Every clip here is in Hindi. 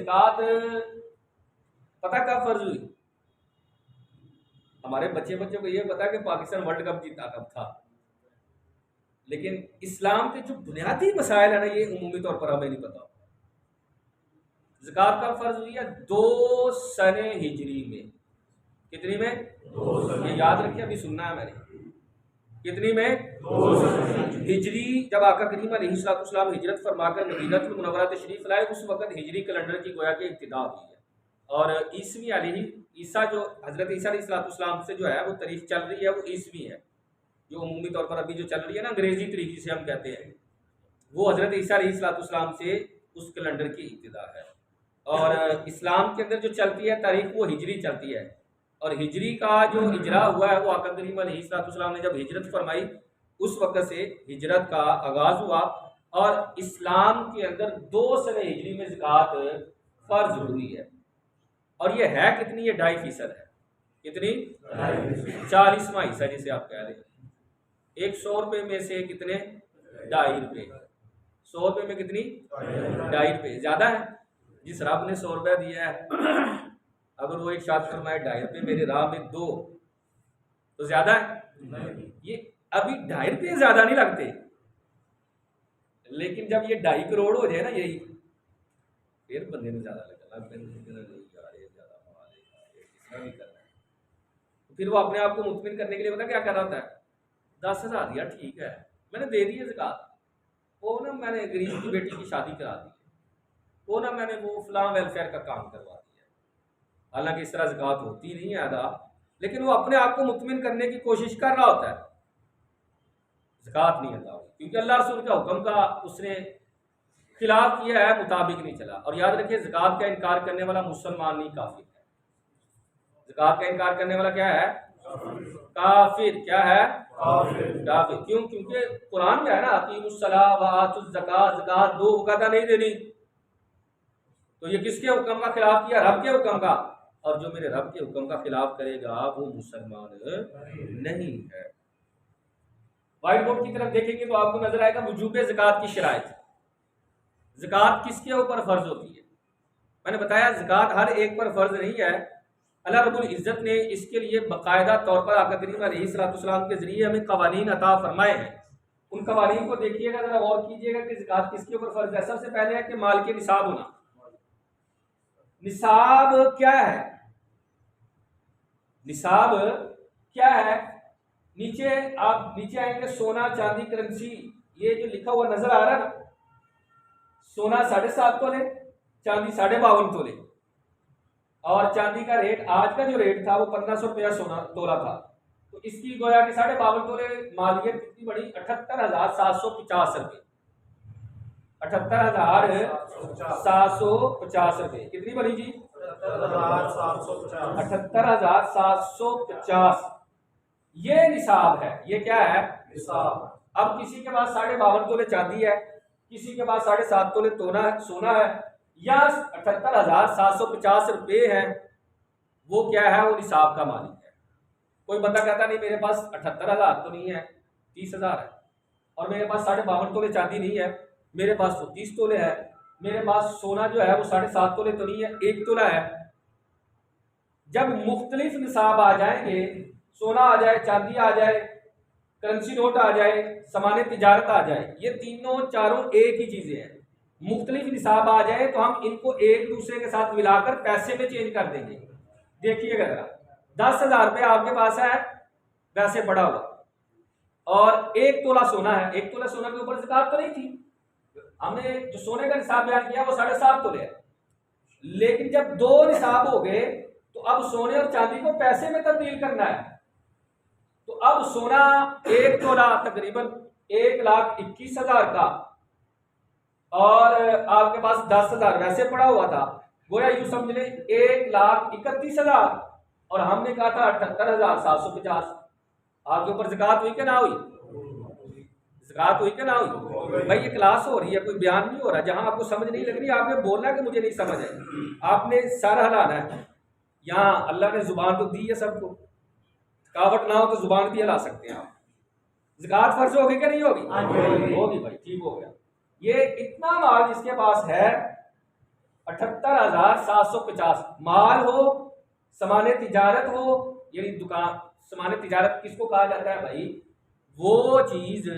ज़कात पता कब फर्ज हुई? हमारे बच्चों को ये पता कि पाकिस्तान वर्ल्ड कप जीता कब था, लेकिन इस्लाम के जो बुनियादी मसाइल है ना, ये उमूमी तौर पर हमें नहीं पता। ज़कात कब फर्ज हुई है? 2 सने हिजरी में। कितनी में? 2 सने। ये याद रखिए, अभी सुनना है मैंने। कितनी में? 2 सने हिजरी। जब आका करीम अलैहिस्सलाम हिजरत फरमाकर मदीनतुल मुनव्वरा तशरीफ लाए, उस वक्त हिजरी कैलेंडर की गोया की इब्तिदा हुई है। और ईसवी ईसा जो हजरत ईसा अलैहिस्सलाम से जो है वो तारीख चल रही है, वो ईसवी है। जो उमूमी तौर पर अभी जो चल रही है ना, अंग्रेजी तरीके से हम कहते हैं, वो हजरत ईसा अलैहिस्सलाम से उस कैलेंडर की इब्तिदा है। और इस्लाम के अंदर जो चलती है तारीख, वो हिजरी चलती है। और हिजरी का जो हिजरा हुआ है, वो आका करीम अलैहिस्सलाम ने जब हिजरत फरमाई, उस वक्त से हिजरत का आगाज हुआ। और इस्लाम के अंदर 2 सने हिजरी में ज़कात फर्ज हुई है। और ये है कितनी? ये 2.5% है। कितनी? 40वां हिस्सा जिसे आप कह रहे हैं। 100 रुपये में से कितने? 2.5 रुपये। 100 रुपये में कितनी? 2.5 रुपये। ज़्यादा है? जिस रब ने 100 रुपया दिया है, अगर वो एक शाद फरमाए 2.5 रुपये मेरे राह में दो, तो ज़्यादा है? ये अभी 2.5 रुपये ज़्यादा नहीं लगते, लेकिन जब ये 2.5 करोड़ हो जाए ना, यही फिर बंदे ने ज़्यादा लगा, फिर वो अपने आप को मुतमिन करने के लिए पता क्या कर रहा था? 10,000 दिया, ठीक है, मैंने दे दी है ज़कात। वो ना मैंने गरीब की बेटी की शादी करा दी, वो ना मैंने वो फलां वेलफेयर का काम करवा दिया। हालांकि इस तरह ज़कात होती नहीं है अदा, लेकिन वो अपने आप को मुतमिन करने की कोशिश कर रहा होता है। ज़कात नहीं अदा हुई क्योंकि अल्लाह रसूल का हुक्म का उसने खिलाफ किया है, मुताबिक नहीं चला। और याद रखिए, ज़कात का इनकार करने वाला मुसलमान नहीं, काफिर है। ज़कात का इनकार करने वाला क्या है? काफिर। क्या है? काफिर। क्यों? क्योंकि कुरान में है ना, अकीमुस्सलाह व आतुज़ ज़कात, ज़कात दो वक़्त नहीं देनी। तो ये किसके हुक्म का खिलाफ किया? रब के हुक्म का। और जो मेरे रब के हुक्म का खिलाफ करेगा वो मुसलमान नहीं है। व्हाइट बोर्ड की तरफ देखेंगे तो आपको नजर आएगा वजूब ज़कात की शराइत। ज़कात किसके ऊपर फर्ज होती है? मैंने बताया ज़कात हर एक पर फर्ज नहीं है। अल्लाह रब्बुल इज़्ज़त ने इसके लिए बाकायदा तौर पर आका करीम अलैहिस्सलाम के जरिए हमें कवानीन अता फरमाए हैं। उन कवानीन को देखिएगा, जरा गौर कीजिएगा कि ज़कात किसके ऊपर फर्ज है। सबसे पहले है कि माल के निसाब होना। निसाब क्या है? निसाब क्या है? नीचे आप नीचे आएंगे, सोना चांदी करेंसी, ये जो लिखा हुआ नजर आ रहा है ना, सोना 7.5 तोले, चांदी 52.5 तोले। और चांदी का रेट, आज का जो रेट था वो 1500 रुपया सोना तोला था। तो इसकी गोया कि 52.5 तोले मालियत कितनी बड़ी? 78,750 रुपये। 78,750 रुपये। कितनी बनी जी? 78,750। ये निसाब है। ये क्या है? निसाब। अब किसी के पास 52.5 तोले चांदी है, किसी के पास 7.5 तोले सोना है, या 78,750 रुपये है, वो क्या है? वो निसाब का मालिक है। कोई बंदा कहता नहीं मेरे पास 78,000 तो नहीं है, 30,000 है, और मेरे पास 52.5 तोले चांदी नहीं है, मेरे पास तो 30 तोले है, मेरे पास सोना जो है वो 7.5 तोले तो नहीं है, 1 तोला है। जब मुख्तलिफ निसाब आ जाएंगे, सोना आ जाए, चांदी आ जाए, करेंसी नोट आ जाए, सामान तिजारत आ जाए, ये तीनों चारों एक ही चीजें हैं। मुख्तलिफ निसाब आ जाए तो हम इनको एक दूसरे के साथ मिलाकर पैसे में चेंज कर देंगे। देखिएगा जरा, 10,000 रुपये आपके पास है वैसे पड़ा हुआ, और 1 तोला सोना है। 1 तोला सोना के ऊपर ज़कात तो नहीं थी, हमने जो सोने का निसाब बयान किया वो 7.5 तोले है। लेकिन जब 2 निसाब हो गए तो अब सोने और चांदी को पैसे में तब्दील करना है। तो अब सोना 1 तोला तकरीबन 1,21,000 का, और आपके पास 10,000 वैसे पड़ा हुआ था, गोया यूं समझ लें 1,31,000, और हमने कहा था 78,750। आपके ऊपर ज़कात हुई कि ना हुई? ज़कात हुई कि ना हुई? भाई ये क्लास हो रही है, कोई बयान नहीं हो रहा। जहां आपको समझ नहीं लग रही आपने बोलना है कि मुझे नहीं समझ है, आपने सर हिलाना है। यहाँ अल्लाह ने जुबान तो दी है सबको, थकावट ना हो तो जुबान भी हिला सकते हैं आप। ज़कात फर्ज होगी कि नहीं होगी? होगी भाई, ठीक हो गया। ये इतना माल जिसके पास है 78,750। माल हो, सामान्य तिजारत हो, यानी दुकान। सामान्य तिजारत किसको कहा जाता है भाई? वो चीज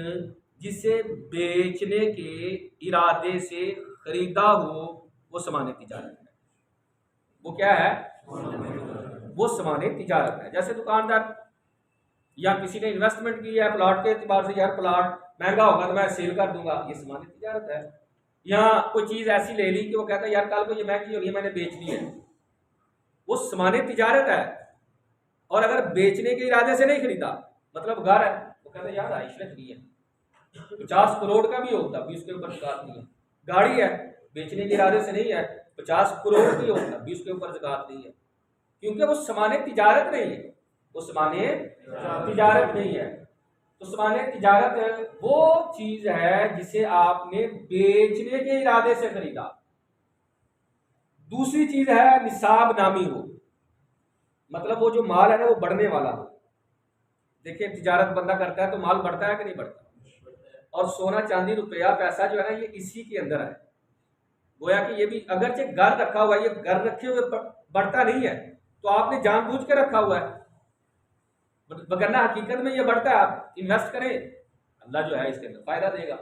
जिसे बेचने के इरादे से खरीदा हो, वो सामान्य तिजारत है। वो क्या है? वो सामान्य तिजारत है। जैसे दुकानदार या किसी ने इन्वेस्टमेंट की है प्लॉट के एतबार से, यार प्लॉट महंगा होगा तो मैं सेल कर दूंगा, ये सामान्य तिजारत है। या कोई चीज ऐसी ले ली कि वो कहता है यार कल को ये महंगी हो रही है, मैंने बेचनी है, वो सामान्य तिजारत है। और अगर बेचने के इरादे से नहीं खरीदा, मतलब घर है, वो कहता है यार आइश रखनी है, 50 करोड़ का भी होता भी उसके ऊपर ज़कात नहीं है। गाड़ी है, बेचने के इरादे से नहीं है, 50 करोड़ की होता भी उसके ऊपर ज़कात नहीं है, क्योंकि वो सामान्य तिजारत नहीं है। वो सामान्य तिजारत नहीं है। तो सामान्य तिजारत वो चीज है जिसे आपने बेचने के इरादे से खरीदा। दूसरी चीज है निसाब नामी हो, मतलब वो जो माल है ना वो बढ़ने वाला हो। देखिए तिजारत बंदा करता है तो माल बढ़ता है कि नहीं बढ़ता? और सोना चांदी रुपया पैसा जो है ना ये इसी के अंदर है। गोया कि ये भी अगरचे घर रखा हुआ है, ये घर रखे हुए बढ़ता नहीं है, तो आपने जानबूझ के रखा हुआ है, वरना हकीकत में ये बढ़ता है। आप इन्वेस्ट करें, अल्लाह जो है इसके अंदर फायदा देगा।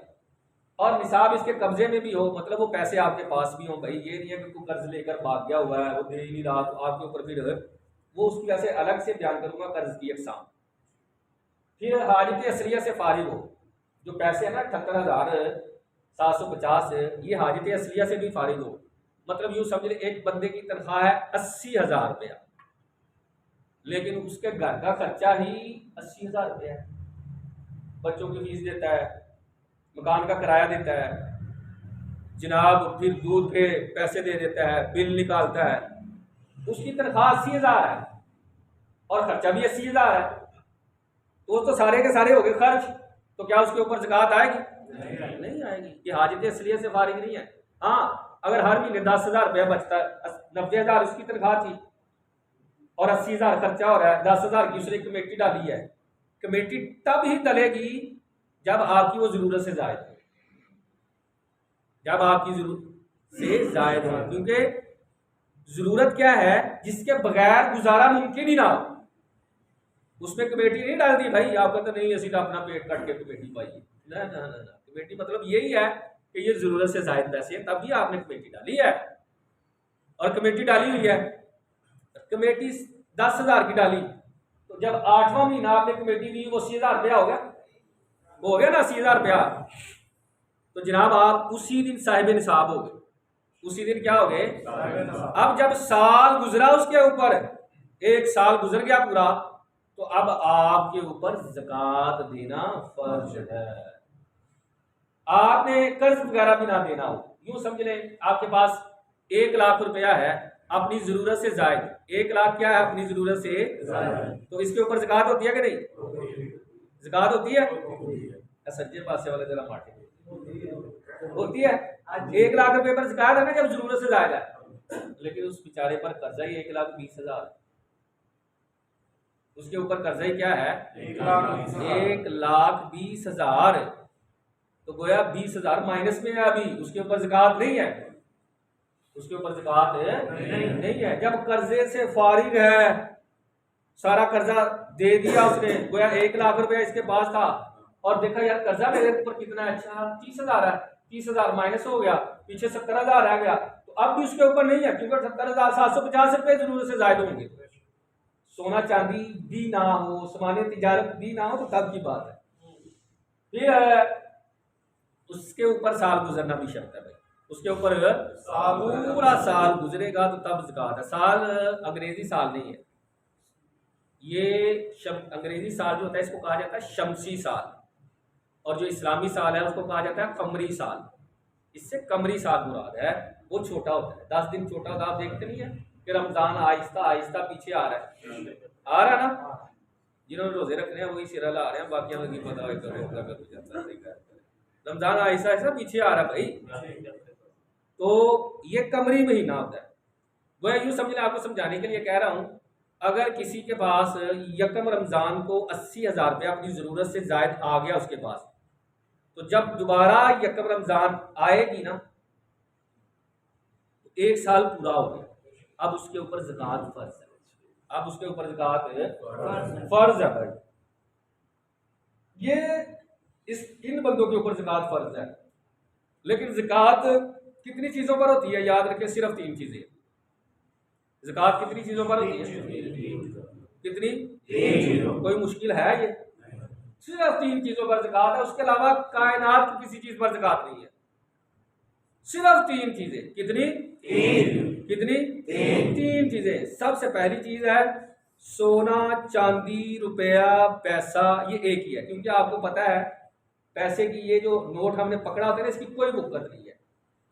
और निसाब इसके कब्जे में भी हो, मतलब वो पैसे आपके पास भी हो भाई, ये नहीं है कि कोई कर्ज लेकर भाग गया हुआ है वो दे ही नहीं रहा तो आपके ऊपर फिर वो उसकी वैसे अलग से बयान करूंगा कर्ज की अकसाम। फिर हाजत असलिया से फारिग हो, जो पैसे है ना 78,750, ये हाजत असलिया से भी फारिग हो। मतलब यूँ समझ ले एक बंदे की तनख्वाह है 80,000 रुपया, लेकिन उसके घर का खर्चा ही 80,000 रुपया है। बच्चों की फीस देता है, मकान का किराया देता है, जनाब फिर दूध के पैसे दे देता है, बिल निकालता है, उसकी तनख्वाह 80,000 है और खर्चा भी 80,000 है, तो सारे के सारे हो गए खर्च। तो क्या उसके ऊपर ज़कात आएगी? नहीं आएगी। ये हाजत असलिया से फारिग नहीं है। हाँ, अगर हर महीने 10,000 रुपया बचता है, 90,000 उसकी तनख्वाह थी और 80,000 खर्चा हो रहा है, 10,000 की उसने कमेटी डाली है, कमेटी तब ही डलेगी जब आपकी वो जरूरत से जायद हो, जब आपकी जरूरत से जायद हो। क्योंकि जरूरत क्या है? जिसके बगैर गुजारा मुमकिन ही ना हो, उसमें कमेटी नहीं डाल दी भाई। आपका तो नहीं ऐसी अपना पेट काट के कमेटी पाई, ना ना ना ना। कमेटी मतलब यही है कि ये जरूरत से जायद पैसे हैं, तभी आपने कमेटी डाली है। और कमेटी डाली हुई है, कमेटी 10,000 की डाली, तो जब 8वां महीना आपने कमेटी दी वो 80,000 रुपया हो गया, वो हो गया ना 80,000 रुपया। तो जनाब आप उसी दिन साहिब निसाब हो गए, उसी दिन क्या हो गए? अब जब साल गुजरा उसके ऊपर, 1 साल गुजर गया पूरा, तो अब आपके ऊपर ज़कात देना फर्ज है। आपने कर्ज वगैरह भी ना देना हो, यूं समझ लें आपके पास 1 लाख रुपया है अपनी जरूरत से जायद, 1 लाख क्या है अपनी जरूरत से जायद, तो इसके ऊपर ज़कात होती है कि नहीं? ज़कात होती है? सज्जे पासे वाले जरा माटे होती है। 1 लाख रुपए पर ज़कात है ना जब जरूरत से जायद है, लेकिन उस बेचारे पर कर्जा ही 1,20,000, उसके ऊपर कर्जा ही क्या है? 1,20,000। तो गोया 20,000 माइनस में है अभी, उसके ऊपर ज़कात नहीं है, उसके ऊपर ज़कात नहीं है। जब कर्जे से फारिग है, सारा कर्जा दे दिया उसने, गोया 1 लाख रुपया इसके पास था और देखा यार कर्जा मेरे ऊपर कितना है, अच्छा 30,000 है, 30,000 माइनस हो गया, पीछे 70,000 आ गया, तो अब भी उसके ऊपर नहीं है क्योंकि 78,750 रुपये जरूरत से जायद होंगे। सोना चांदी भी ना हो, सामान्य तिजारत भी ना हो, तो तब की बात है। फिर उसके ऊपर साल गुजरना भी शर्त है भाई, उसके ऊपर पूरा साल गुजरेगा तो तब ज़कात है। साल अंग्रेजी साल नहीं है, ये अंग्रेजी साल जो होता है इसको कहा जाता है शमसी साल, और जो इस्लामी साल है उसको कहा जाता है कमरी साल। इससे कमरी साल मुराद है, वो छोटा होता है, 10 दिन छोटा होता है। आप देखते नहीं है कि रमजान आहिस्ता आहिस्ता पीछे आ रहा है ना, जिन्होंने रोजे रखने हैं वही सिरा ला रहे हैं, बाकी हमें नहीं पता। रमजान आहिस्ता आहिस्ता पीछे आ रहा है भाई, तो ये कमरी महीना होता है। वह यूँ समझ लें, आपको समझाने के लिए कह रहा हूँ, अगर किसी के पास यकम रमज़ान को 80,000 रुपया अपनी ज़रूरत से ज़ायद आ गया उसके पास, तो जब दोबारा यकम रमज़ान आएगी ना, तो 1 साल पूरा हो गया, अब उसके ऊपर ज़कात फर्ज है, अब उसके ऊपर ज़कात फर्ज है भाई। ये इन बंदों के ऊपर ज़कात फर्ज है। लेकिन ज़कात कितनी चीज़ों पर होती है? याद रखें, सिर्फ 3 चीज़ें। ज़कात कितनी चीज़ों पर होती है? कितनी? 3 चीज़ों। कोई मुश्किल है ये? सिर्फ 3 चीज़ों पर ज़कात है, उसके अलावा कायनात की किसी चीज़ पर ज़कात नहीं है। सिर्फ 3 चीज़ें। कितनी? 3। कितनी? 3 चीज़ें। सबसे पहली चीज़ है सोना, चांदी, रुपया, पैसा। ये एक ही है, क्योंकि आपको पता है पैसे की ये जो नोट हमने पकड़ा होता है ना, इसकी कोई बुकत नहीं है।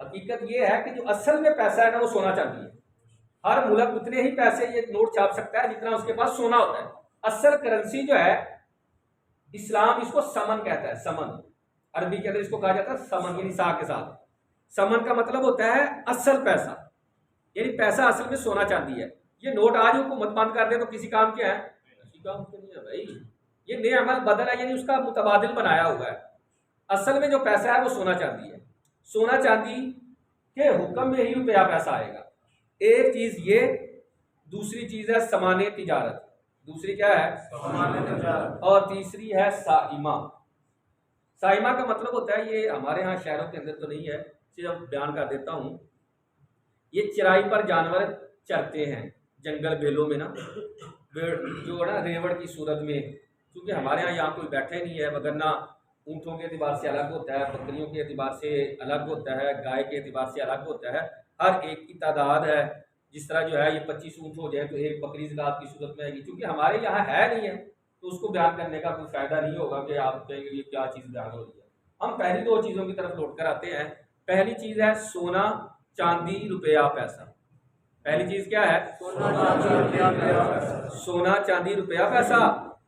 हकीकत ये है कि जो असल में पैसा है ना, वो सोना चांदी है। हर मुल्क उतने ही पैसे ये नोट छाप सकता है जितना उसके पास सोना होता है। असल करेंसी जो है, इस्लाम इसको समन कहता है। समन अरबी के अंदर इसको कहा जाता है समन, यानी सा के साथ। समन का मतलब होता है असल पैसा, यानी पैसा असल में सोना चांदी है। ये नोट आज हुकूमत बंद कर दे तो किसी काम के है? किसी काम के नहीं है भाई। ये नेअमल बदल है, यानी उसका मुतबादिल बनाया हुआ है। असल में जो पैसा है वो सोना चांदी है। सोना चांदी के हुक्म में ही रुपया पैसा आएगा। एक चीज ये, दूसरी चीज है समाने तिजारत। दूसरी क्या है? समाने तिजारत। और तीसरी है साइमा। साइमा का मतलब होता है, ये हमारे यहाँ शहरों के अंदर तो नहीं है, सिर्फ बयान कर देता हूँ। ये चराई पर जानवर चरते हैं जंगल बेलों में ना, जो ना रेवड़ की सूरत में। क्योंकि हमारे यहाँ कोई बैठे नहीं है, वगरना ऊँटों के एतबार से अलग होता है, बकरियों के एतबार से अलग होता है, गाय के एतबार से अलग होता है। हर एक की तादाद है। जिस तरह जो है ये 25 ऊँट हो जाए तो एक बकरी ज़कात की सूरत में आएगी। क्योंकि हमारे यहाँ है नहीं है तो उसको बयान करने का कोई फ़ायदा नहीं होगा कि आप कहेंगे ये क्या चीज़ बयान हो रही है। हम पहली 2 चीज़ों की तरफ लौट कर आते हैं। पहली चीज़ है सोना, चांदी, रुपया, पैसा। पहली चीज़ क्या है? सोना, चांदी, रुपया, पैसा।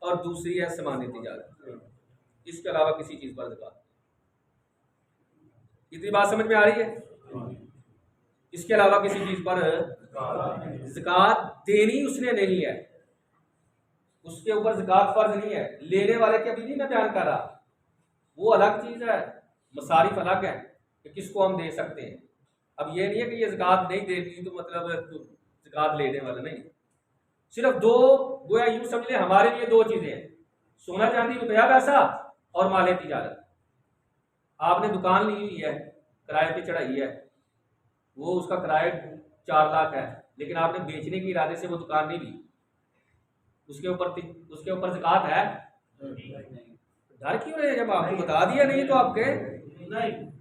और दूसरी है समानी तिजारत। इसके अलावा किसी चीज़ पर ज़कात। इतनी बात समझ में आ रही है? इसके अलावा किसी चीज़ पर ज़कात देनी उसने नहीं है, उसके ऊपर ज़कात फर्ज नहीं है। लेने वाले के अभी नहीं मैं बयान कर रहा, वो अलग चीज़ है। मसारिफ अलग है कि किसको हम दे सकते हैं। अब ये नहीं है कि ये ज़कात नहीं देनी तो मतलब ज़कात लेने वाला नहीं। सिर्फ 2, गोया यूँ समझ लें हमारे लिए 2 चीज़ें हैं, सोना, चांदी, रुपया, पैसा और माले तिजारत। आपने दुकान ली हुई है, किराए पे चढ़ाई है, वो उसका किराया 4 लाख है, लेकिन आपने बेचने के इरादे से वो दुकान नहीं ली, उसके ऊपर ज़कात है? डर क्यों रहे? जब आपको बता दिया नहीं तो आपके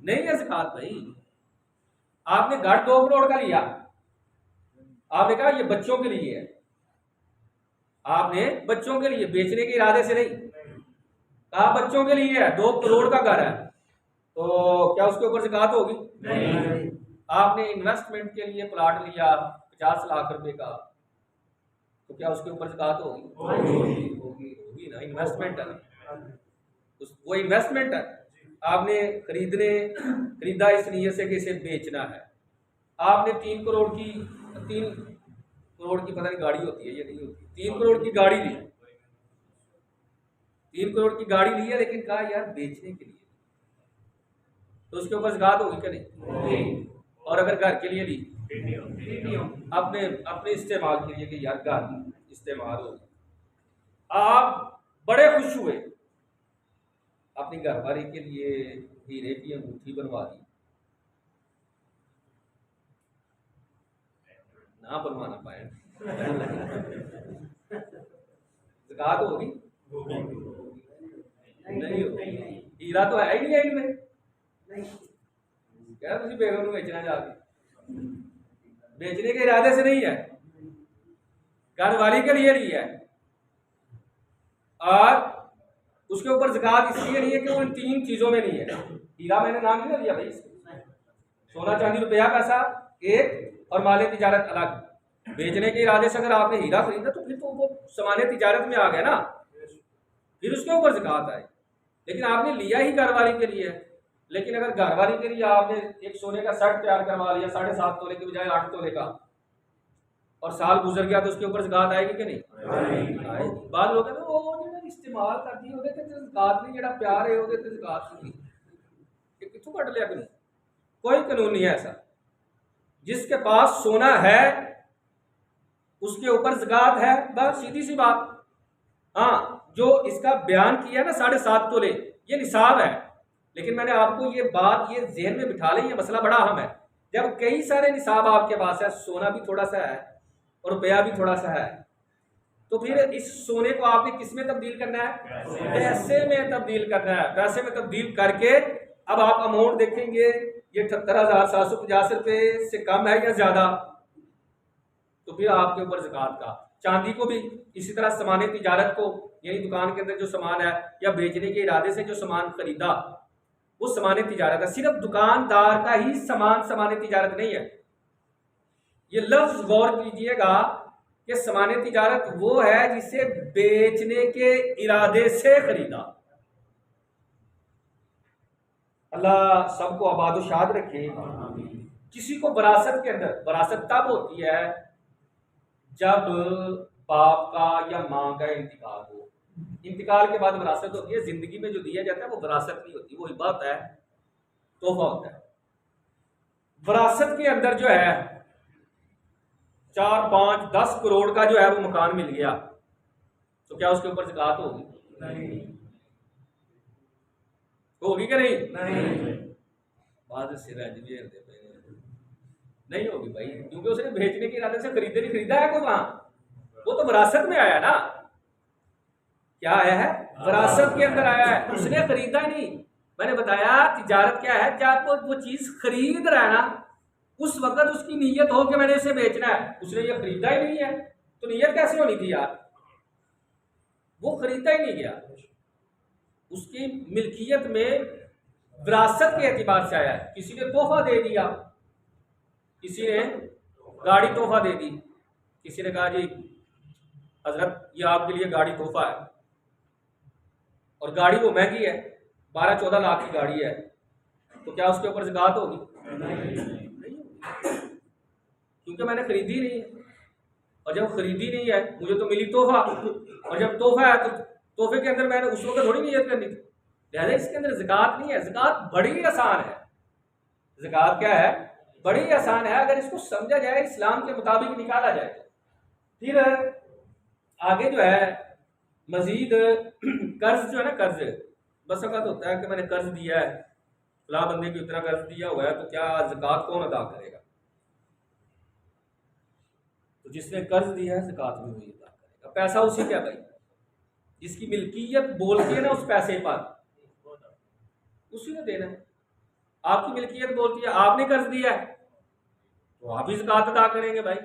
नहीं है ज़कात भाई। आपने घर 2 करोड़ का लिया, आपने कहा ये बच्चों के लिए है, आपने बच्चों के लिए, बेचने के इरादे से नहीं, कहा बच्चों के लिए है, 2 करोड़ का घर है, तो क्या उसके ऊपर ज़कात होगी? नहीं। आपने इन्वेस्टमेंट के लिए प्लॉट लिया 50 लाख रुपए का, तो क्या उसके ऊपर ज़कात होगी? होगी ना, इन्वेस्टमेंट है ना, वो इन्वेस्टमेंट है। आपने खरीदा इस नीयत से कि इसे बेचना है। आपने 3 करोड़ की पता नहीं गाड़ी होती है, ये नहीं होती, 3 करोड़ की गाड़ी ली, 3 करोड़ की गाड़ी ली है, लेकिन कहा यार बेचने के लिए, तो उसके ऊपर ज़कात होगी क्या? नहीं। और अगर घर के लिए ली, अपने इस्तेमाल के लिए कि यार घर इस्तेमाल हो, आप बड़े खुश हुए, अपनी घरवाली के लिए हीरे की अंगूठी बनवा दी, ना बनवाना पाए ज़कात होगी? नहीं होगी। हीरा तो है ही नहीं इनमें, क्या तुझे बेगम को बेचना जाके, बेचने के इरादे से नहीं है, घरवाली के लिए नहीं है। और उसके ऊपर ज़कात इसलिए नहीं है कि वो इन 3 चीज़ों में नहीं है। हीरा मैंने नाम नहीं लिया भाई, सोना, चांदी, रुपया, पैसा एक, और माले तिजारत अलग। बेचने के इरादे से अगर आपने हीरा खरीदा तो फिर तो वो सामान्य तिजारत में आ गया ना, फिर उसके ऊपर ज़कात आए। लेकिन आपने लिया ही घरवाली के लिए, लेकिन अगर घरवाली के लिए आपने एक सोने का सेट तैयार करवा लिया 7.5 तोले के बजाय 8 तोले का, और साल गुजर गया, तो उसके ऊपर ज़कात आएगी कि नहीं? आएगी। बाद लोग कहते वो जो इस्तेमाल करती है ਉਹਦੇ ਤੇ ज़कात नहीं, जो प्यार है ਉਹਦੇ ਤੇ ज़कात नहीं, ये कितों कट लिया? कोई कानून नहीं है ऐसा। जिसके पास सोना है उसके ऊपर ज़कात है, बस सीधी सी बात। हाँ, जो इसका बयान किया ना 7.5 तोले, ये निसाब है। लेकिन मैंने आपको ये बात ये जहन में बिठा लें, ये मसला बड़ा अहम है। जब कई सारे निसाब आपके पास है, सोना भी थोड़ा सा है और रुपया भी थोड़ा सा है, तो फिर इस सोने को आपने किस में तब्दील करना है? पैसे में तब्दील करना है। पैसे में तब्दील करके अब आप अमाउंट देखेंगे, ये 78,750 रुपये से कम है या ज्यादा, तो फिर आपके ऊपर ज़कात का। चांदी को भी इसी तरह सामान तिजारत को, यानी दुकान के अंदर जो सामान है या बेचने के इरादे से जो सामान खरीदा, वो सामान तिजारत है। सिर्फ दुकानदार का ही सामान तिजारत नहीं है। ये लफ्ज गौर कीजिएगा कि सामान तिजारत वो है जिसे बेचने के इरादे से खरीदा। अल्लाह सबको आबाद व शाद रखे। किसी को विरासत के अंदर, विरासत तब होती है जब बाप का या माँ का इंतकाल हो। इंतकाल के बाद विरासत होती है। जिंदगी में जो दिया जाता है वो विरासत नहीं होती, वो हिबा होता है, तोहफा होता है। विरासत के अंदर जो है 4, 5, 10 करोड़ का जो है वो मकान मिल गया, तो क्या उसके ऊपर ज़कात होगी? नहीं होगी कि नहीं? बाद सिर नहीं होगी भाई, क्योंकि उसने भेजने के इरादे से खरीदे नहीं खरीदा है कोई वहां, वो तो विरासत में आया ना। क्या आया है? विरासत के अंदर आया है, उसने खरीदा नहीं। मैंने बताया तिजारत क्या है, जब वो चीज खरीद रहा है ना, उस वक्त उसकी नीयत हो कि मैंने इसे बेचना है। उसने ये खरीदा ही नहीं है, तो नीयत कैसे होनी थी यार? वो खरीदा ही नहीं गया, उसकी मिल्कियत में विरासत के एतबार से आया है। किसी ने तोहफा दे दिया, किसी ने गाड़ी तोहफा दे दी, किसी ने कहा जी हजरत ये आपके लिए गाड़ी तोहफा है, और गाड़ी वो महंगी है, 12-14 लाख की गाड़ी है, तो क्या उसके ऊपर ज़कात होगी? नहीं, क्योंकि मैंने खरीदी नहीं है। और जब खरीदी नहीं है, मुझे तो मिली तोहफा, और जब तोहफा है तो तोहफे के अंदर मैंने उस वक्त थोड़ी नियत करनी थी। लिहाजा इसके अंदर ज़कात नहीं है। ज़कात बड़ी आसान है। ज़कात क्या है? बड़ी आसान है। अगर इसको समझा जाए, इस्लाम के मुताबिक निकाला जाए, तो फिर आगे जो है मजीद कर्ज जो है ना, कर्ज बस अवत होता है कि मैंने कर्ज दिया है, फला बंदे को इतना कर्ज दिया हुआ है, तो क्या ज़कात कौन अदा करेगा? तो जिसने कर्ज दिया है ज़कात भी वही अदा करेगा। पैसा उसी का भाई, जिसकी मिल्कियत बोलती है ना उस पैसे पर, उसी ने देना है। आपकी मिल्कियत बोलती है, आपने कर्ज दिया है तो आप ही ज़कात अदा करेंगे भाई,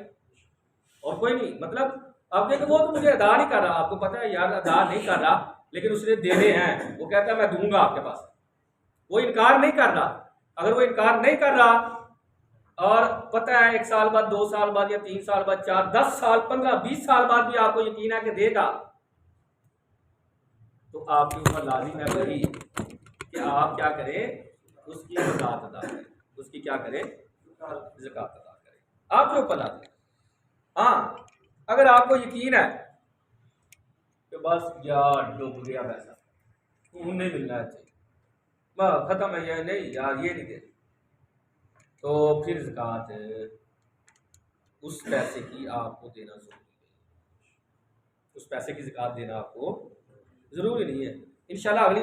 और कोई नहीं। मतलब अब देखो, वो तो मुझे अदा नहीं कर रहा, आपको पता है यार अदा नहीं कर रहा, लेकिन उसने देने हैं, वो कहता है मैं दूंगा आपके पास, वो इनकार नहीं कर रहा। अगर वो इनकार नहीं कर रहा और पता है 1 साल बाद, 2 साल बाद या 3 साल बाद, 4, 10 साल, 15, 20 साल बाद भी आपको यकीन है कि देगा, तो आपके ऊपर लाजिम है वही कि आप क्या करें, उसकी ज़कात अदा करें। उसकी क्या करें? ज़कात अदा करें, आपके ऊपर लाजिम। हाँ, अगर आपको यकीन है कि बस यार डूब गया पैसा, नहीं मिलना चाहिए, खत्म है, ये नहीं यार ये नहीं दे, तो फिर ज़कात उस पैसे की आपको देना जरूरी है। उस पैसे की ज़कात देना आपको जरूरी नहीं है। इंशाल्लाह अगली